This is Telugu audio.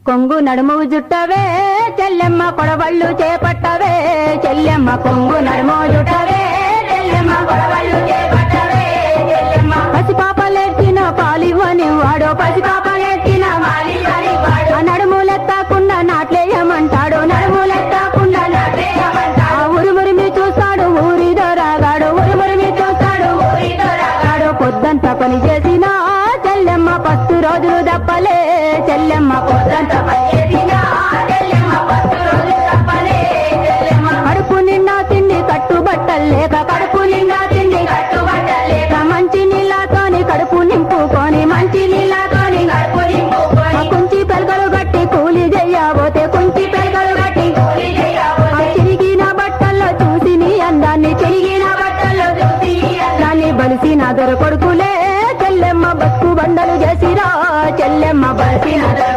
కొంగు నడుము జుట్టవే చెల్లెమ్మ కొడవళ్ళు చేపట్టవే చెల్లెమ్మ కొంగు నడుము జుట్టవే చెల్లెమ్మ కొడవళ్ళు చేపట్టవే చెల్లెమ్మ పసిపాపలెత్తిన పాలివని వాడో పసిపాపలెత్తిన మాలివని వాడో నడుములెత్తకుండా నాట్లేయమంటాడు నడుములెత్తకుండా నాట్లేయమంటాడు ఉరుమురిమి చూస్తాడు ఊరిదో రాగాడు ఉరుమురిమి చూస్తాడు ఊరిదో రాగాడు పొద్దంతా పని చేసిన చెల్లెమ్మ 10 రోజులు దప్పలే చెల్లెమ్మ పొద్దంతా పని చేసిన చెల్లెమ్మ 10 రోజులు దప్పలే చెల్లెమ్మ కడుపు నిండా తిండి కట్టుబట్టలేక కడుపు నిండా తిండి కట్టుబట్టలేక మంచి నీళ్ళతోని కడుపు నింపుకొని మంచి నీళ్ళతోని కడుపు నింపుకొని కుంచి పెలకలు గట్టి కూలి చెయ్యబోతే కుంచి పెలకలు గట్టి కూలి చెయ్యబోతే చిరిగిన బట్టల్లో చూసి నీ అందాన్ని చిరిగిన బట్టల్లో చూసి అందాన్ని బలిసిన దొర కొడుకులే చెల్లెమ్మ బతుకు బండలు చేసిరా చెల్లెమ్మ బలిసిన